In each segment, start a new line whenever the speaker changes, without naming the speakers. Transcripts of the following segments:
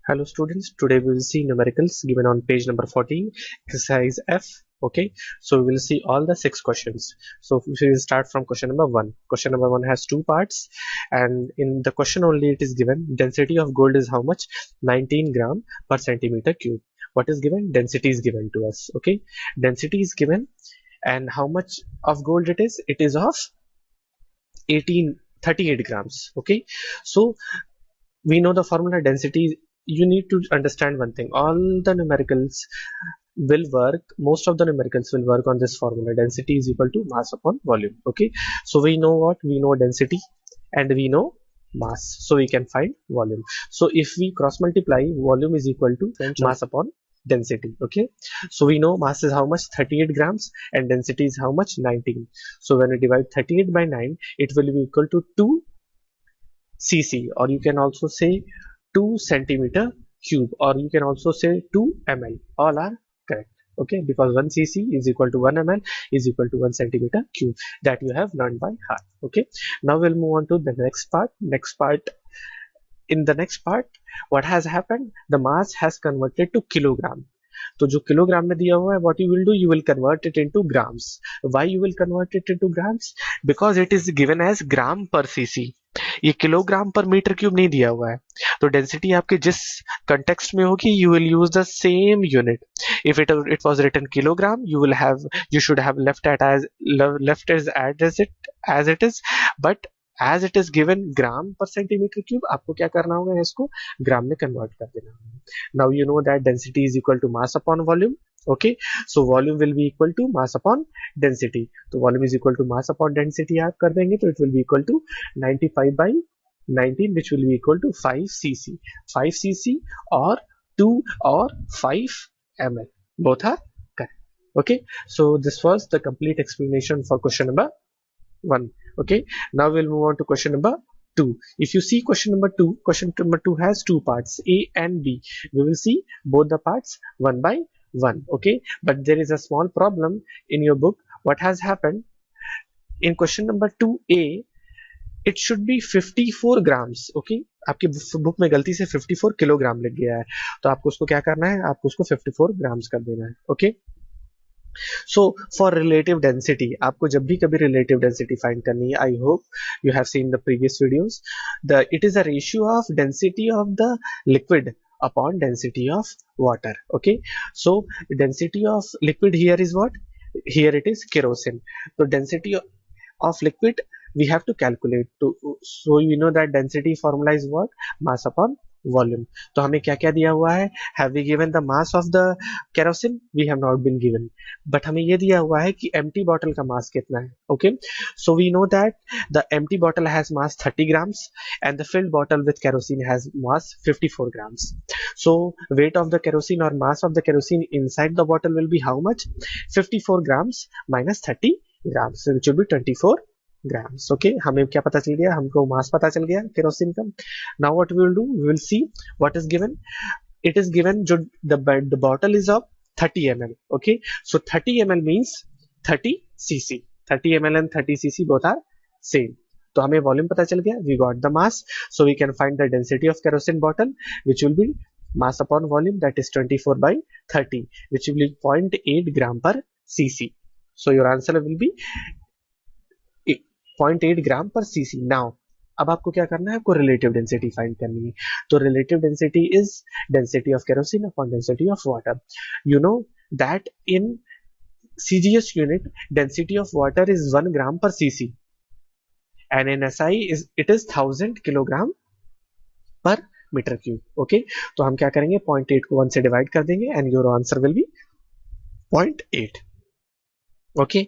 Hello students, today we will see numericals given on page number 14, exercise F. Okay, so we will see all the 6 questions. So we will start from question number 1. Question number 1 has 2 parts, and in the question only it is given density of gold is how much? 19 gram per centimeter cube. What is given? Density is given to us. Okay, density is given, and how much of gold it is? It is of 38 grams. Okay, so we know the formula density. You need to understand one thing: all the numericals will work, most of the numericals will work on this formula: density is equal to mass upon volume. Okay, so we know what? We know density and we know mass, so we can find volume. So if we cross multiply, volume is equal to mass upon density. Okay, so we know mass is how much? 38 grams, and density is how much? 19. So when we divide 38 by 9, it will be equal to 2 cc, or you can also say 2 centimeter cube, or you can also say 2 ml. All are correct. Okay, because 1 cc is equal to 1 ml is equal to 1 centimeter cube, that you have learned by heart. Okay, now we'll move on to the next part. In the next part, what has happened? The mass has converted to kilogram. तो जो kilogram में दिया हुआ है, what you will do, you will convert it into grams. Why you will convert it into grams? Because it is given as gram per cc. ये kilogram per meter cube नहीं दिया हुआ है, तो डेंसिटी आपके जिस कंटेक्स्ट में होगी, you will use the same unit. If it was written kilogram, you should have left as it is, but as it is given ग्राम पर सेंटीमीटर क्यूब, आपको क्या करना होगा? इसको ग्राम में कन्वर्ट कर देना होगा. Now you know that density is equal to mass upon volume. Okay, so volume will be equal to mass upon density. तो volume is equal to mass upon density आप कर देंगे, तो it will be equal to 95 by 19, which will be equal to 5 cc. 5 cc or 2 or 5 ml, both are correct. Okay, so this was the complete explanation for question number 1. Okay, now we'll move on to question number 2. If you see question number 2 has 2 parts, A and B. We will see both the parts one by one. Okay, but there is a small problem in your book. What has happened in question number 2A? It should be 54 grams. Okay, आपकी book में गलती से 54 kilogram लिख गया है, तो आपको उसको क्या करना है? आपको उसको 54 ग्राम्स कर देना है. Okay, so for relative density, आपको जब भी कभी relative density find करनी है, I hope you have seen the previous videos, it is a ratio of density of the liquid upon density of water. Okay, so density of liquid here is what? Here it is kerosene. So density of liquid we have to calculate to, so you know that density formula is what? Mass upon volume. तो हमें क्या क्या दिया हुआ है? Have we given the mass of the kerosene? We have not been given, but हमें ये दिया हुआ है कि empty bottle का mass कितना है. Okay, so we know that the empty bottle has mass 30 grams and the filled bottle with kerosene has mass 54 grams. So weight of the kerosene or mass of the kerosene inside the bottle will be how much? 54 grams minus 30 grams, which will be 24 grams. Okay, हमें क्या पता चल गया? हमको मास पता चल गया kerosene का. Now what we will do? We will see what is given. It is given जो the bottle is of 30 ml. Okay, so 30 ml means 30 cc. 30 ml and 30 cc both are same. तो हमें volume पता चल गया. We got the mass, so we can find the density of kerosene bottle, which will be mass upon volume, that is 24 by 30, which will be 0.8 gram per cc. So your answer will be 0.8 ग्राम पर CC. Now अब आपको क्या करना है? आपको relative density find करनी है. तो relative density is density of kerosene upon density of water. You know that in CGS unit density of water is 1 gram per cc, and in SI it is 1000 kilogram per meter cube. Okay, तो हम क्या करेंगे? 0.8 को 1 से divide कर देंगे and your answer will be 0.8. Okay,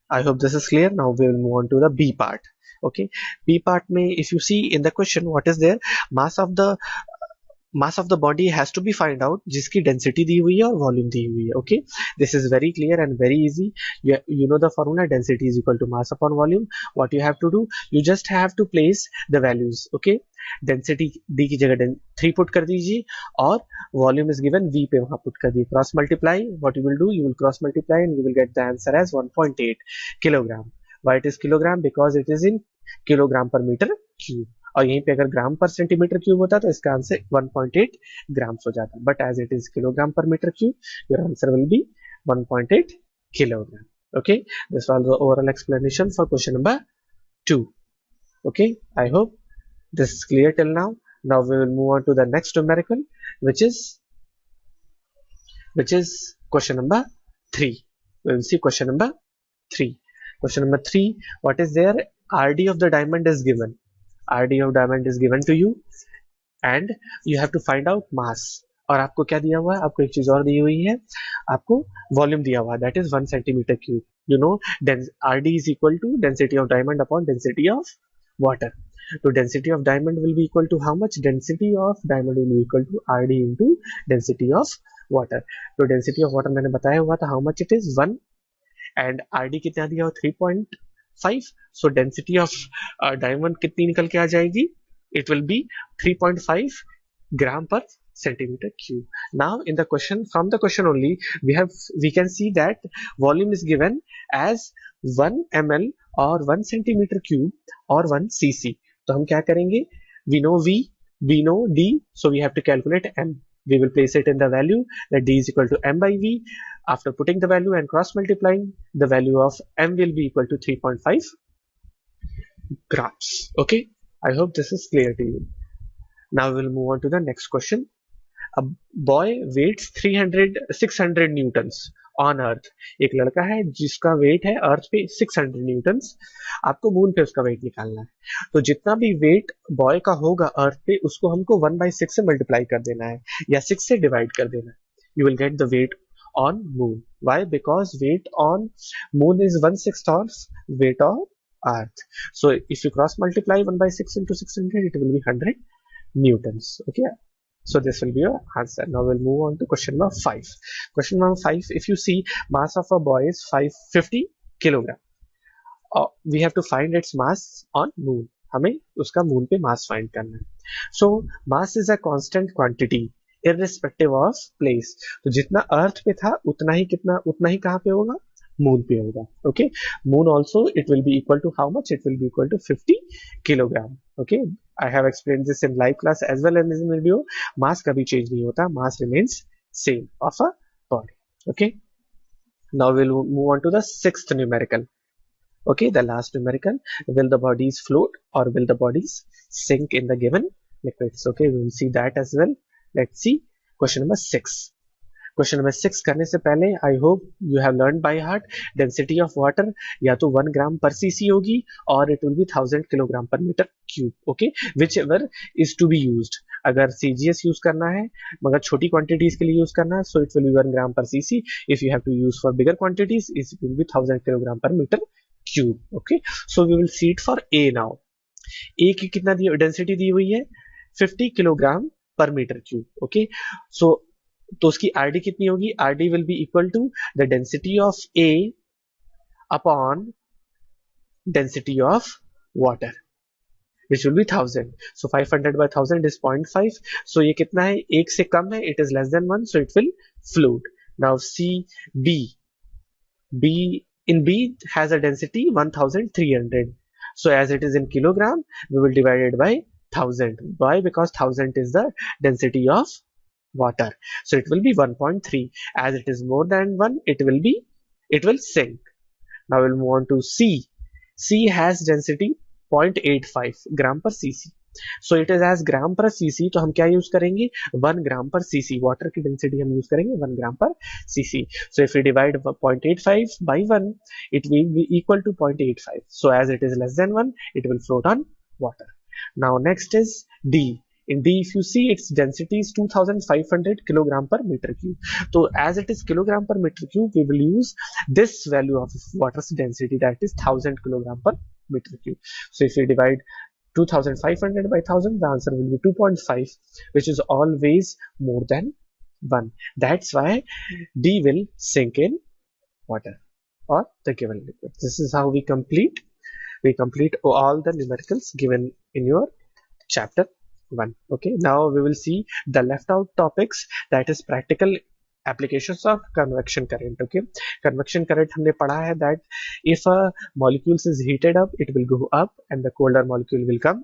I hope this is clear. Now we will move on to the B part. Okay, B part में if you see in the question, what is there? Mass of the body has to be find out जिसकी density दी हुई है और volume दी हुई है. Okay, this is very clear and very easy. You know the formula, density is equal to mass upon volume. What you have to do, you just have to place the values. Okay, density D की जगह 3 put कर दीजिए और volume is given V पे वहां put कर दीजिए. Cross multiply, what you will do, you will cross multiply and you will get the answer as 1.8 kilogram. Why it is kilogram? Because it is in kilogram per meter cube. और यहीं पे अगर ग्राम पर centimetre cube होता तो इसका answer 1.8 grams हो जाता, but as it is kilogram per meter cube, your answer will be 1.8 kilogram. Okay, this was the oral explanation for question number 2. Okay, I hope this is clear till now. Now we will move on to the next numerical, which is question number 3. We will see question number 3. Question number 3, what is there? RD of the diamond is given. RD of diamond is given to you and you have to find out mass. और आपको क्या दिया हुआ है? आपको एक चीज और दी हुई है, आपको वॉल्यूम दिया हुआ है, that is 1 centimetre cube. You know RD is equal to density of diamond upon density of water. So density of diamond will be equal to how much? Density of diamond will be equal to RD into density of water. तो density of water मैंने बताया हुआ था, how much it is 1 and RD कितना दिया हुआ 3.5. So density of diamond कितनी निकल के आ जाएगी? It will be 3.5 gram per centimeter cube. Now in the question, from the question only we can see that volume is given as 1 ml or 1 centimeter cube or 1 cc. तो हम क्या करेंगे? We know V, we know D, so we have to calculate M. We will place it in the value that D is equal to M by V. After putting the value and cross multiplying, the value of M will be equal to 3.5 grams. Okay, I hope this is clear to you. Now we will move on to the next question. A boy weighs 600 Newton's on earth. एक लड़का है जिसका wait है अर्थ पे 600 Newton's. आपको moon पे उसका wait निकालना है. तो जितना भी वेट बॉय का होगा अर्थ पे, उसको हमको 1/6 से मल्टीप्लाई कर देना है या 6 से डिवाइड कर देना है. You will get the weight on moon. Why? Because weight on moon is 1/6 of weight of earth. So if you cross multiply 1/6 into 600, it will be 100 newtons. Okay, so this will be your answer. Now we'll move on to question number 5. Question number 5, if you see, mass of a boy is 550 kilogram. We have to find its mass on moon. हमें उसका moon पे mass find करना है. So mass is a constant quantity irrespective of place. तो जितना अर्थ पे था उतना ही कहाँ पे होगा? मून पे होगा. Okay, moon also it will be equal to how much? It will be equal to 50 kilogram. Okay, I have explain this in live class as well as in video. Mass कभी change नहीं होता, mass remains same of a body. Okay, now will move on to the 6th numerical. Okay, the last numerical. Will the bodies float or will the bodies sink in the given liquids? Okay, we will see that as well. Let's see question number 6. Question number 6 करने से पहले I hope you have learned by heart density of water या तो 1 gram per cc होगी और it will be 1000 kilogram per meter cube. Okay, whichever is to be used. अगर CGS use करना है मगर छोटी क्वांटिटीज के लिए यूज करना है, so it will be 1 gram per cc. If you have to use for bigger quantities, it will be 1000 kilogram per meter cube. Okay, so we will see it for A now. A की कितना density दी हुई है? 50 kilogram per meter cube. Okay, सो तो उसकी RD कितनी होगी? RD will be equal to the density of A upon density of water which will be 1000. So 500 by 1000 is 0.5. So ये कितना है? एक से कम है, it is less than 1, so it will float. Now see B in B has a density 1300. So as it is in kilogram, we will divide it by 1000. Why? Because 1000 is the density of water. So it will be 1.3. As it is more than 1, it will sink. Now we'll move on to C. C has density 0.85 gram per cc. So it is as gram per cc. तो हम क्या use करेंगे? 1 gram per cc. Water की density हम use करेंगे 1 gram per cc. So if we divide 0.85 by 1, it will be equal to 0.85. So as it is less than 1, it will float on water. Now next is D. In D, if you see, its density is 2500 kilogram per meter cube. So as it is kilogram per meter cube, we will use this value of water's density, that is 1000 kilogram per meter cube. So if we divide 2500 by 1000, the answer will be 2.5, which is always more than 1. That's why D will sink in water or the given liquid. This is how we complete all the numericals given in your chapter 1. Okay, now we will see the left out topics, that is practical applications of convection current. Okay, convection current हमने पढ़ा है that if a molecule is heated up, it will go up and the colder molecule will come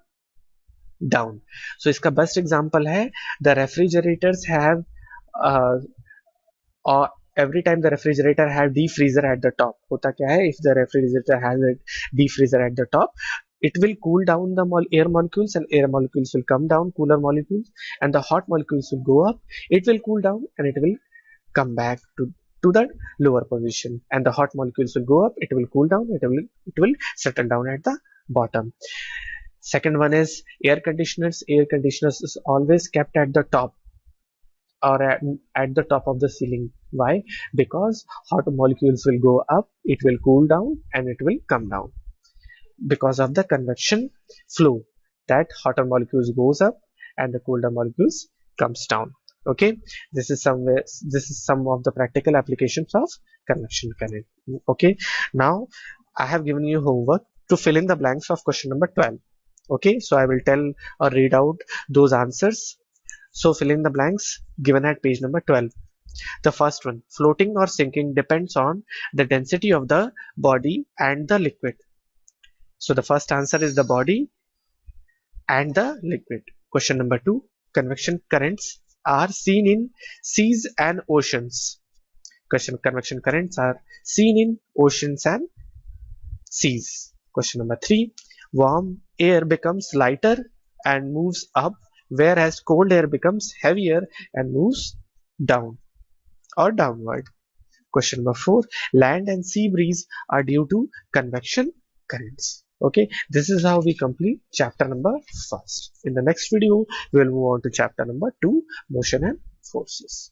down. So इसका best example है the refrigerators have uh, or every time the refrigerator have deep freezer at the top. होता क्या है, if the refrigerator has a deep freezer at the top, it will cool down the air molecules, and air molecules will come down, cooler molecules, and the hot molecules will go up. It will cool down and it will come back to the lower position, and the hot molecules will go up, it will cool down, it will settle down at the bottom. Second one is air conditioners. Air conditioners is always kept at the top or at the top of the ceiling. Why? Because hot molecules will go up, it will cool down, and it will come down because of the convection flow, that hotter molecules goes up and the colder molecules comes down. Okay, this is some of the practical applications of convection current. Okay, now I have given you homework to fill in the blanks of question number 12. Okay, so I will tell or read out those answers. So fill in the blanks given at page number 12. The first one, floating or sinking depends on the density of the body and the liquid. So the first answer is the body and the liquid. Question number 2, convection currents are seen in seas and oceans. Convection currents are seen in oceans and seas. Question number 3, warm air becomes lighter and moves up, whereas cold air becomes heavier and moves down or downward. Question number 4, land and sea breeze are due to convection currents. Okay, this is how we complete chapter number 1. In the next video, we will move on to chapter number 2, motion and forces.